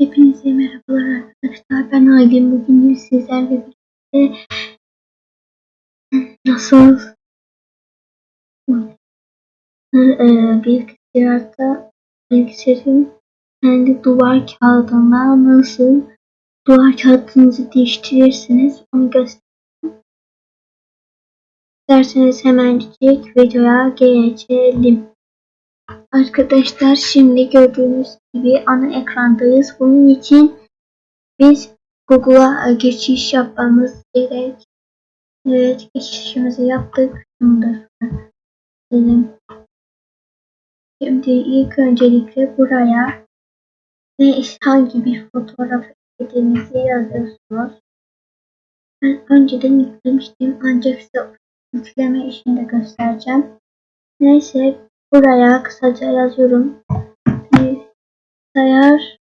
Hepinize merhabalar arkadaşlar. Ben Aylin. Bugün sizlerle birlikte nasıl bilgisayarın kendi duvar kağıdına nasıl duvar kağıdınızı değiştirirsiniz onu göstereyim. İsterseniz hemencik videoya geçelim. Arkadaşlar şimdi gördüğünüz gibi ana ekrandayız. Bunun için biz Google'a geçiş yapmamız gerek. Evet, geçişimizi yaptık. Şimdi ilk öncelikle buraya hangi bir fotoğraf istediğinizi yazıyorsunuz. Ben önceden yüklemiştim ancak size yükleme işini de göstereceğim. Neyse buraya kısaca yazıyorum. Bilgisayar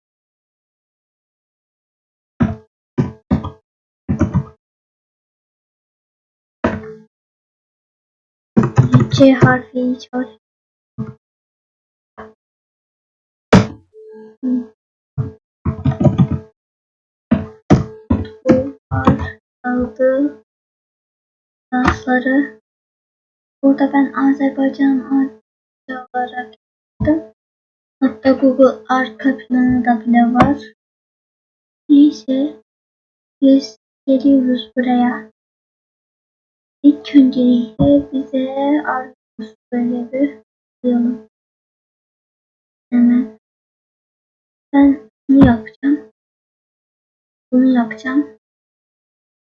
C harfi çalış. Aldı dansları. Burada ben Azerbaycan olarak yaptım. Hatta Google arka planı da bile var. Neyse biz geliyoruz buraya. İlk öncelikle bize Argus böyle bir koyalım. Hemen ben bunu yapacağım. Bunu yapacağım.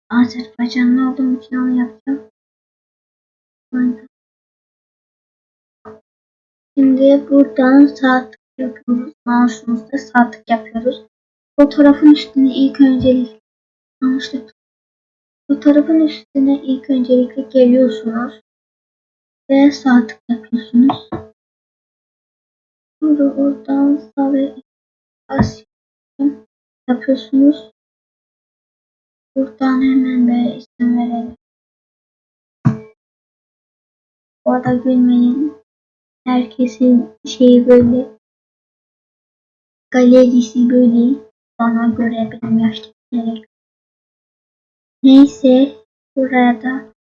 Azerbaycanlı olduğum için onu yapacağım. Şimdi buradan sağ tık yapıyoruz. Mouse'umuzda sağ tık yapıyoruz. Fotoğrafın üstüne ilk öncelikle fotoğrafın üstüne ilk öncelikle geliyorsunuz ve sağ tık yapıyorsunuz. Sonra oradan sağ ve bas yapıyorsunuz. Buradan hemen böyle isim verelim. Bu arada gülmeyin. Herkesin şeyi böyle galerisi böyle bana göre benim yaştakileri. Neyse buraya da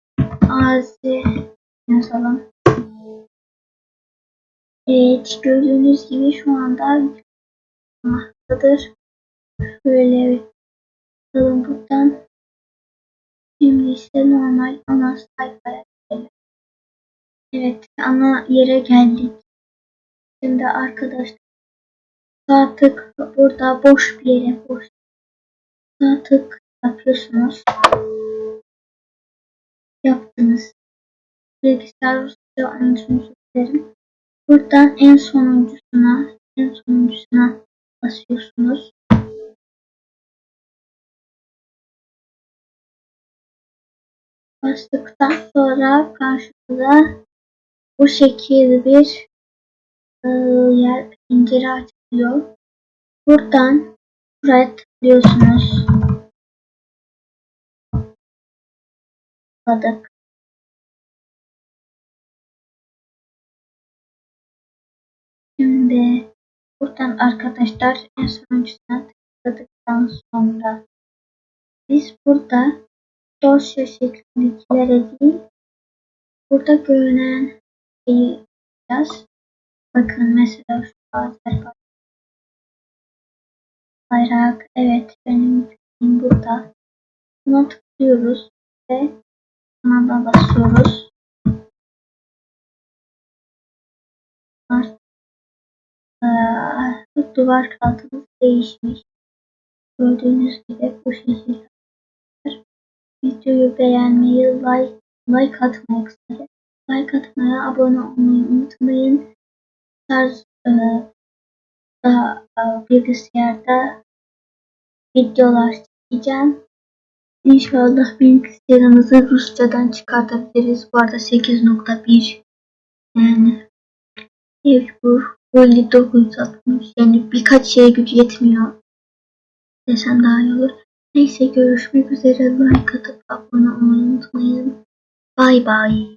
az yazalım. Evet gördüğünüz gibi şu anda yüklenmektedir. Şöyle bakalım buradan. Şimdi ise normal ana sayfaya gidelim. Evet ana yere geldik. Şimdi arkadaşlar sağ tık burada boş bir yere sağ tık yapıyorsunuz. Yaptınız. Bilgisayar Rusça anlatımı isterim. Buradan en sonuncusuna basıyorsunuz. Bastıktan sonra karşınıza bu şekilde bir pencere açılıyor. Buradan buraya tıklıyorsunuz. Tıkladık. Şimdi buradan arkadaşlar en sonuncusuna tıkladıktan sonra biz burada dosya şeklindekilere değil burada görünen şeyi yapacağız. Bakın mesela şu Azerbaycan bayrak. Evet benim yükleğim burada. Buna tıklıyoruz ve buna da basıyoruz. Duvar kağıdımız değişmiş. Gördüğünüz gibi bu şekilde. Videoyu beğenmeyi, like atmayı kısaca. Like atmaya, abone olmayı unutmayın. Tarz bilgisayarda videolar çekeceğim. İnşallah bilgisayarımızı Rusçadan çıkartabiliriz. Bu arada 8.1 yani bu 5960 yani birkaç şeye gücü yetmiyor desem daha iyi olur. Neyse görüşmek üzere. Like atıp abone olmayı unutmayın. Bye bye.